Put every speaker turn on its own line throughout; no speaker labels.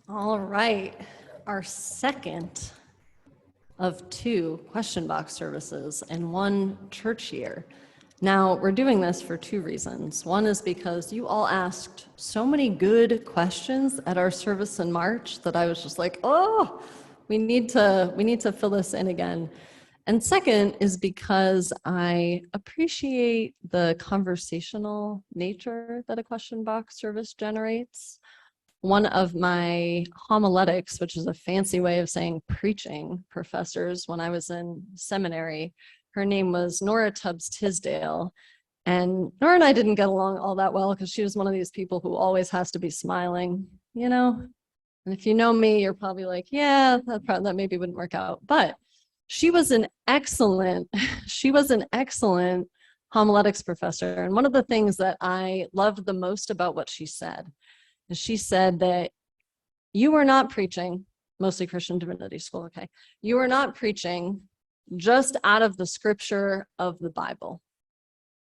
All right, our second of 2 question box services in one church year. Now, we're doing this for 2 reasons. One is because you all asked so many good questions at our service in March that I was just like, oh, we need to fill this in again. And second is because I appreciate the conversational nature that a question box service generates. One of my homiletics, which is a fancy way of saying preaching professors when I was in seminary, her name was Nora Tubbs Tisdale. And Nora and I didn't get along all that well because she was one of these people who always has to be smiling, you know? And if you know me, you're probably like, yeah, that maybe wouldn't work out. But she was an excellent homiletics professor. And one of the things that I loved the most about what she said is she said that you are not preaching, mostly Christian Divinity School, okay? You are not preaching just out of the scripture of the Bible.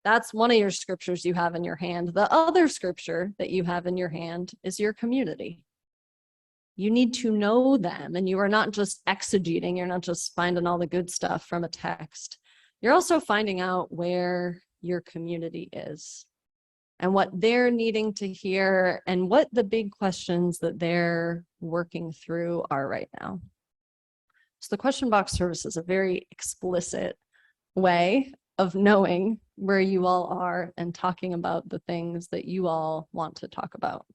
That's one of your scriptures you have in your hand. The other scripture that you have in your hand is your community. You need to know them, and you are not just exegeting, you're not just finding all the good stuff from a text. You're also finding out where your community is and what they're needing to hear and what the big questions that they're working through are right now. So the question box service is a very explicit way of knowing where you all are and talking about the things that you all want to talk about.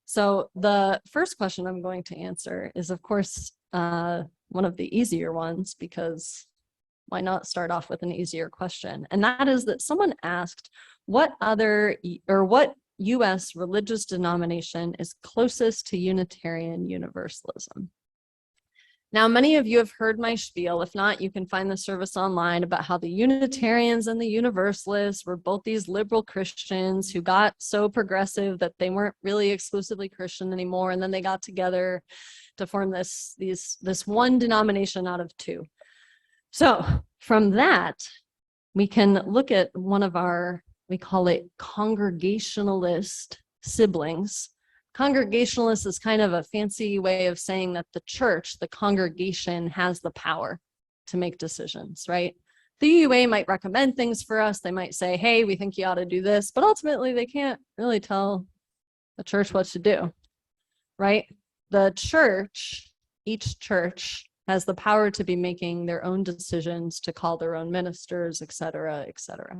So the first question I'm going to answer is, of course, one of the easier ones, because why not start off with an easier question? And that is that someone asked, what U.S. religious denomination is closest to Unitarian Universalism? Now, many of you have heard my spiel. If not, you can find the service online about how the Unitarians and the Universalists were both these liberal Christians who got so progressive that they weren't really exclusively Christian anymore. And then they got together to form this one denomination out of 2. So from that, we can look at one of our, we call it Congregationalist siblings. Congregationalist is kind of a fancy way of saying that the church, the congregation, has the power to make decisions, right? The UUA might recommend things for us. They might say, hey, we think you ought to do this, but ultimately they can't really tell the church what to do, right? The church, each church, has the power to be making their own decisions, to call their own ministers, et cetera, et cetera.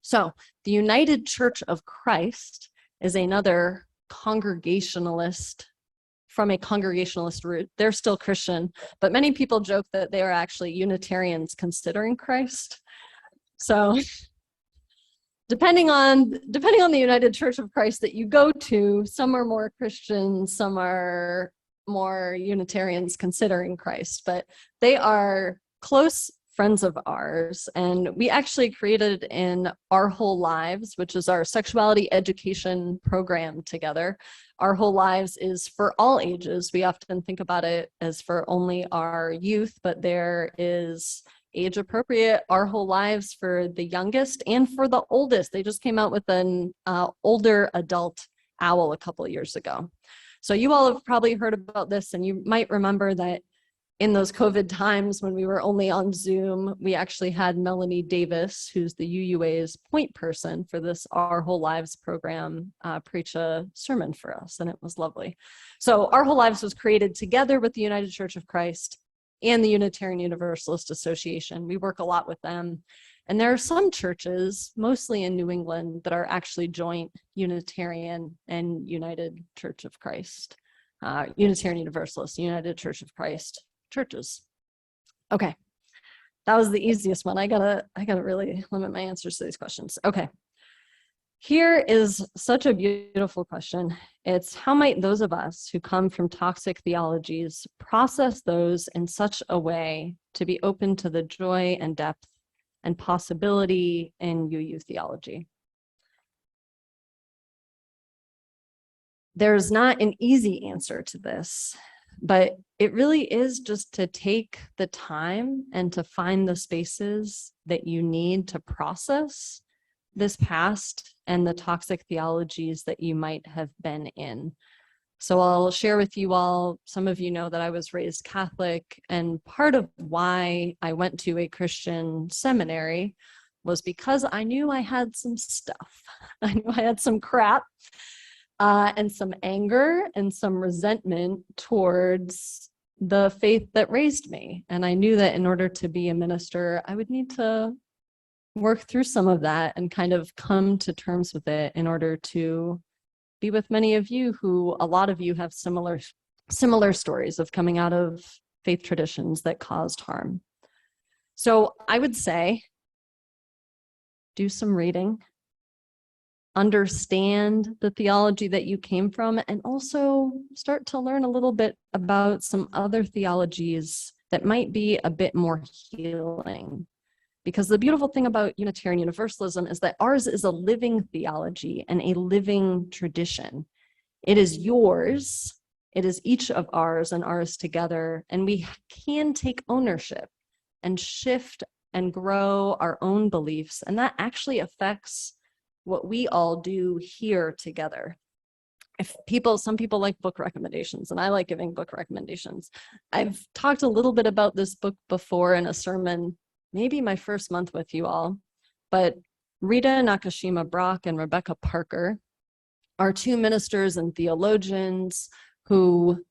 So the United Church of Christ is another congregationalist, from a congregationalist root. They're still Christian, but many people joke that they are actually Unitarians considering Christ. So depending on the United Church of Christ that you go to, some are more Christian, some are more Unitarians considering Christ, but they are close friends of ours. And we actually created in Our Whole Lives, which is our sexuality education program together. Our Whole Lives is for all ages. We often think about it as for only our youth, but there is age appropriate Our Whole Lives for the youngest and for the oldest. They just came out with an older adult OWL a couple of years ago. So you all have probably heard about this, and you might remember that in those COVID times when we were only on Zoom, we actually had Melanie Davis, who's the UUA's point person for this Our Whole Lives program, preach a sermon for us, and it was lovely. So Our Whole Lives was created together with the United Church of Christ and the Unitarian Universalist Association. We work a lot with them. And there are some churches, mostly in New England, that are actually joint Unitarian and United Church of Christ, Unitarian Universalist, United Church of Christ churches. Okay, that was the easiest one. I gotta really limit my answers to these questions. Okay, here is such a beautiful question. It's, how might those of us who come from toxic theologies process those in such a way to be open to the joy and depth and possibility in UU theology? There's not an easy answer to this, but it really is just to take the time and to find the spaces that you need to process this past and the toxic theologies that you might have been in. So I'll share with you all, some of you know that I was raised Catholic, and part of why I went to a Christian seminary was because I knew I had some stuff. I knew I had some crap and some anger and some resentment towards the faith that raised me. And I knew that in order to be a minister, I would need to work through some of that and kind of come to terms with it in order to be with many of you who, a lot of you have similar stories of coming out of faith traditions that caused harm. So I would say, do some reading, understand the theology that you came from, and also start to learn a little bit about some other theologies that might be a bit more healing. Because the beautiful thing about Unitarian Universalism is that ours is a living theology and a living tradition. It is yours, it is each of ours and ours together, and we can take ownership and shift and grow our own beliefs, and that actually affects what we all do here together. Some people like book recommendations, and I like giving book recommendations. I've talked a little bit about this book before in a sermon, maybe my first month with you all, but Rita Nakashima Brock and Rebecca Parker are two ministers and theologians who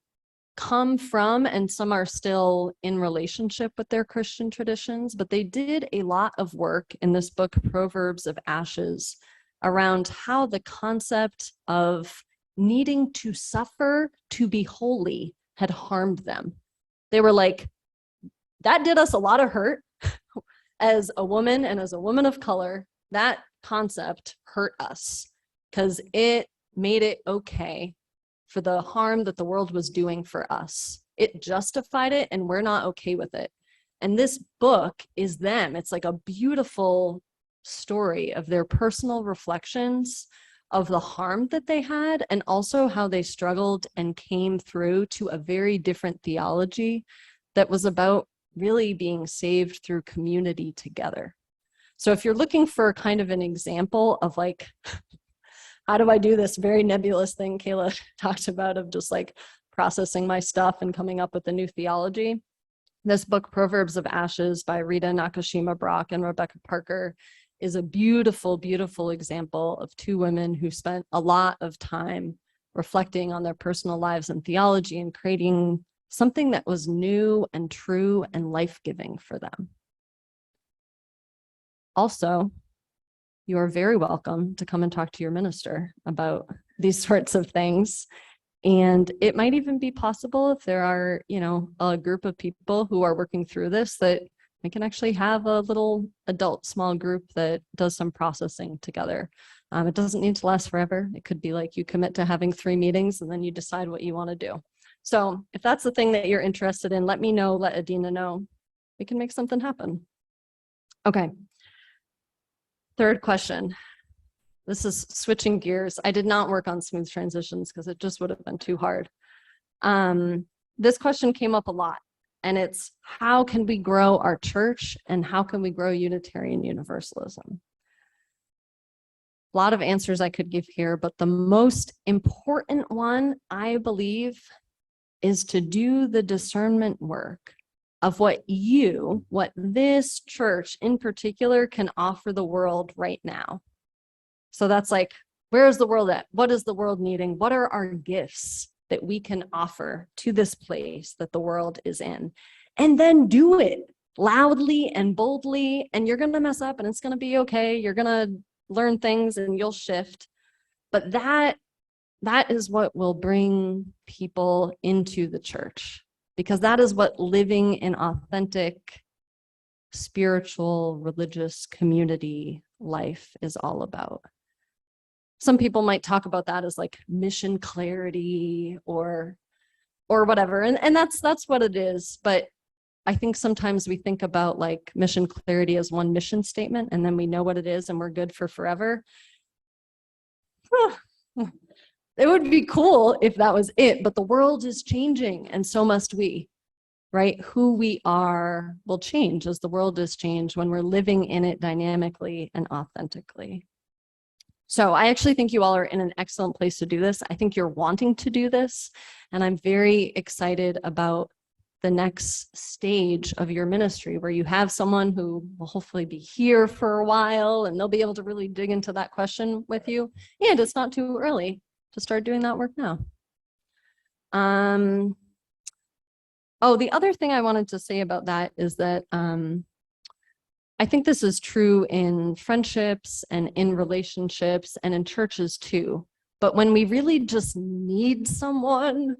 come from, and some are still in relationship with their Christian traditions, but they did a lot of work in this book, Proverbs of Ashes, around how the concept of needing to suffer to be holy had harmed them. They were like, that did us a lot of hurt. As a woman and as a woman of color, that concept hurt us because it made it okay for the harm that the world was doing for us. It justified it, and we're not okay with it. And this book is them. It's like a beautiful story of their personal reflections of the harm that they had, and also how they struggled and came through to a very different theology that was about really being saved through community together. So if you're looking for kind of an example of like, how do I do this very nebulous thing Kayla talked about of just like processing my stuff and coming up with a new theology, this book, Proverbs of Ashes by Rita Nakashima Brock and Rebecca Parker, is a beautiful, beautiful example of two women who spent a lot of time reflecting on their personal lives and theology and creating something that was new and true and life-giving for them. Also, you are very welcome to come and talk to your minister about these sorts of things. And it might even be possible, if there are, a group of people who are working through this, that we can actually have a little adult small group that does some processing together. It doesn't need to last forever. It could be like you commit to having 3 meetings and then you decide what you want to do. So if that's the thing that you're interested in, let me know, let Adina know. We can make something happen. Okay. Third question. This is switching gears. I did not work on smooth transitions because it just would have been too hard. This question came up a lot, and it's, how can we grow our church and how can we grow Unitarian Universalism? A lot of answers I could give here, but the most important one, I believe, is to do the discernment work of what this church in particular can offer the world right now. So that's like, where is the world at? What is the world needing? What are our gifts that we can offer to this place that the world is in? And then do it loudly and boldly, and you're going to mess up and it's going to be okay. You're going to learn things and you'll shift. But that is what will bring people into the church, because that is what living in authentic, spiritual, religious community life is all about. Some people might talk about that as like mission clarity or whatever. And that's what it is. But I think sometimes we think about like mission clarity as one mission statement, and then we know what it is and we're good for forever. It would be cool if that was it, but the world is changing and so must we, right? Who we are will change as the world is changed when we're living in it dynamically and authentically. So I actually think you all are in an excellent place to do this. I think you're wanting to do this, and I'm very excited about the next stage of your ministry where you have someone who will hopefully be here for a while and they'll be able to really dig into that question with you. And it's not too early to start doing that work now. Oh, the other thing I wanted to say about that is that I think this is true in friendships and in relationships and in churches too. But when we really just need someone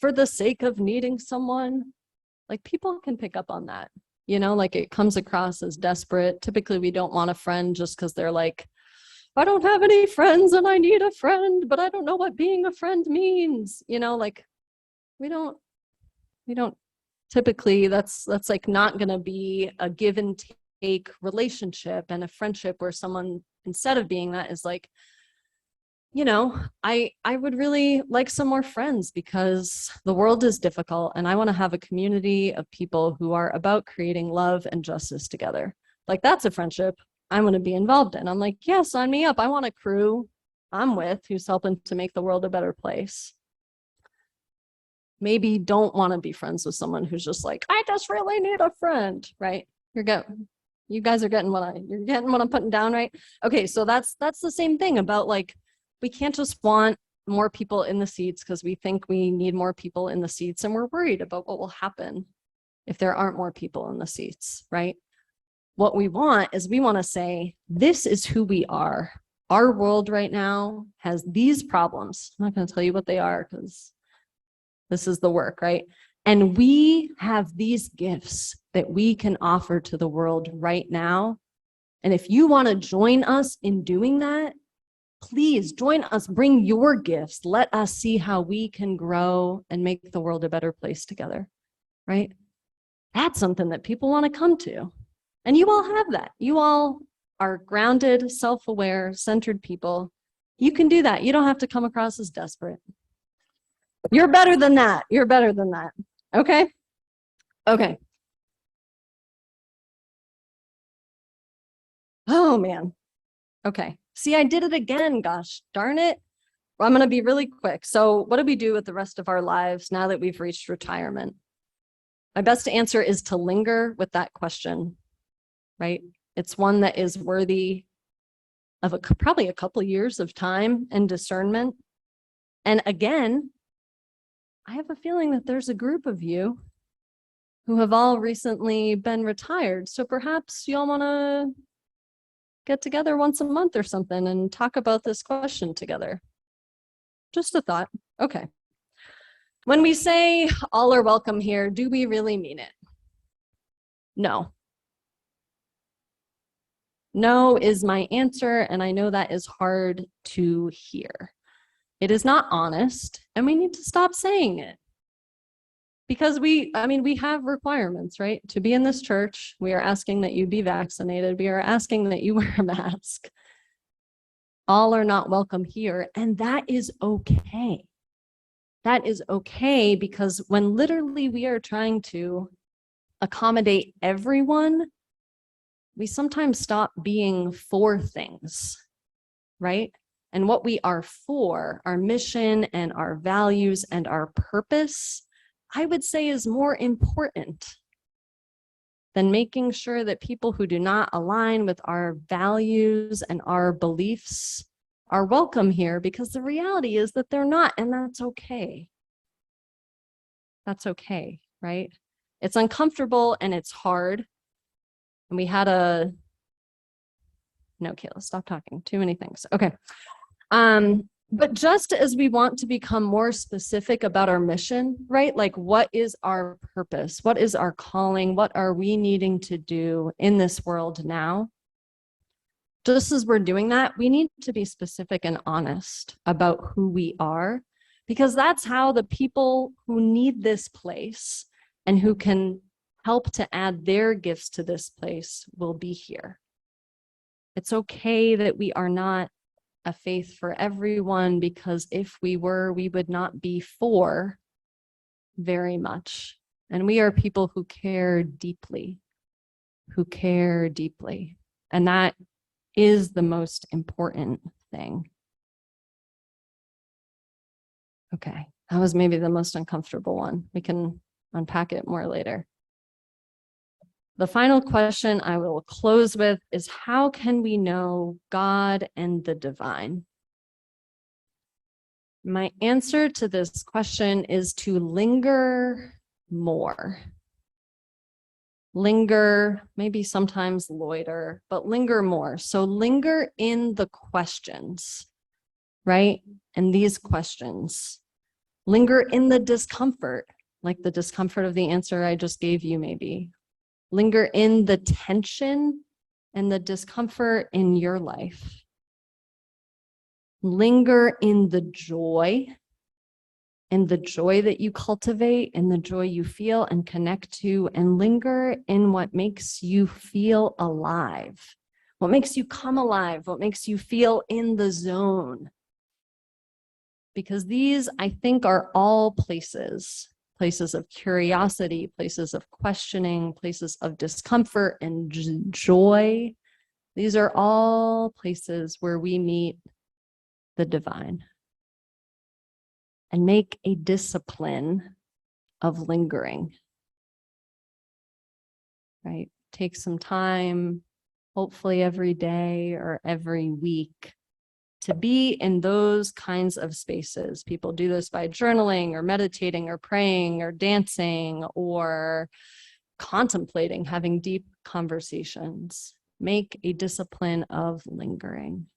for the sake of needing someone, like people can pick up on that, you know, like it comes across as desperate. Typically, we don't want a friend just because they're like, I don't have any friends and I need a friend, but I don't know what being a friend means. You know, like we don't typically, that's like not going to be a give and take relationship and a friendship where someone, instead of being that, is like, you know, I would really like some more friends because the world is difficult and I want to have a community of people who are about creating love and justice together. Like that's a friendship I'm going to be involved in. I'm like, yeah, sign me up. I want a crew I'm with who's helping to make the world a better place. Maybe don't want to be friends with someone who's just like, I just really need a friend, right? You guys are getting you're getting what I'm putting down, right? Okay, so that's the same thing about like, we can't just want more people in the seats because we think we need more people in the seats and we're worried about what will happen if there aren't more people in the seats, right? What we want is we want to say, this is who we are. Our world right now has these problems. I'm not going to tell you what they are because this is the work, right? And we have these gifts that we can offer to the world right now. And if you want to join us in doing that, please join us, bring your gifts. Let us see how we can grow and make the world a better place together, right? That's something that people want to come to. And you all have that. You all are grounded, self-aware, centered people. You can do that. You don't have to come across as desperate. You're better than that. You're better than that. Okay? Okay. Oh, man. Okay. See, I did it again. Gosh darn it. Well, I'm going to be really quick. So what do we do with the rest of our lives now that we've reached retirement? My best answer is to linger with that question, right? It's one that is worthy of probably a couple years of time and discernment. And again, I have a feeling that there's a group of you who have all recently been retired. So perhaps y'all want to get together once a month or something and talk about this question together. Just a thought. Okay. When we say all are welcome here, do we really mean it? No. No is my answer, and I know that is hard to hear. It is not honest, and we need to stop saying it. Because we have requirements, right? To be in this church, we are asking that you be vaccinated. We are asking that you wear a mask. All are not welcome here, and that is okay. That is okay because when literally we are trying to accommodate everyone, we sometimes stop being for things, right? And what we are for, our mission and our values and our purpose, I would say is more important than making sure that people who do not align with our values and our beliefs are welcome here, because the reality is that they're not, and that's okay. That's okay, right? It's uncomfortable and it's hard. And we had no, Kayla, stop talking. Too many things. Okay. But just as we want to become more specific about our mission, right? Like, what is our purpose? What is our calling? What are we needing to do in this world now? Just as we're doing that, we need to be specific and honest about who we are, because that's how the people who need this place and who can help to add their gifts to this place will be here. It's okay that we are not a faith for everyone, because if we were, we would not be for very much. And we are people who care deeply, And that is the most important thing. Okay, that was maybe the most uncomfortable one. We can unpack it more later. The final question I will close with is, how can we know God and the divine? My answer to this question is to linger more. Linger, maybe sometimes loiter, but linger more. So linger in the questions, right? And these questions. Linger in the discomfort, like the discomfort of the answer I just gave you, maybe. Linger in the tension and the discomfort in your life. Linger in the joy and the joy that you cultivate and the joy you feel and connect to, and linger in what makes you feel alive, what makes you come alive, what makes you feel in the zone. Because these, I think, are all places of curiosity, places of questioning, places of discomfort and joy. These are all places where we meet the divine. And make a discipline of lingering, right? Take some time, hopefully every day or every week, to be in those kinds of spaces. People do this by journaling or meditating or praying or dancing or contemplating, having deep conversations. Make a discipline of lingering.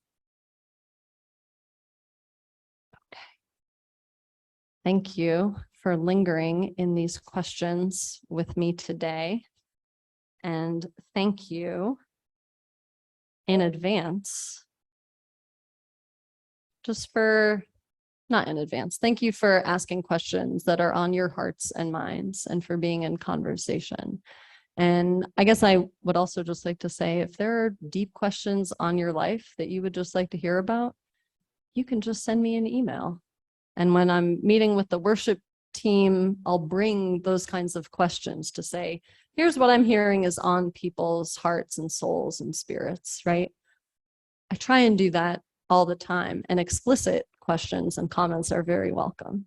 Thank you for lingering in these questions with me today. And thank you in advance, not in advance, thank you for asking questions that are on your hearts and minds and for being in conversation. And I guess I would also just like to say, if there are deep questions on your life that you would just like to hear about, you can just send me an email. And when I'm meeting with the worship team, I'll bring those kinds of questions to say, here's what I'm hearing is on people's hearts and souls and spirits, right? I try and do that all the time, and explicit questions and comments are very welcome.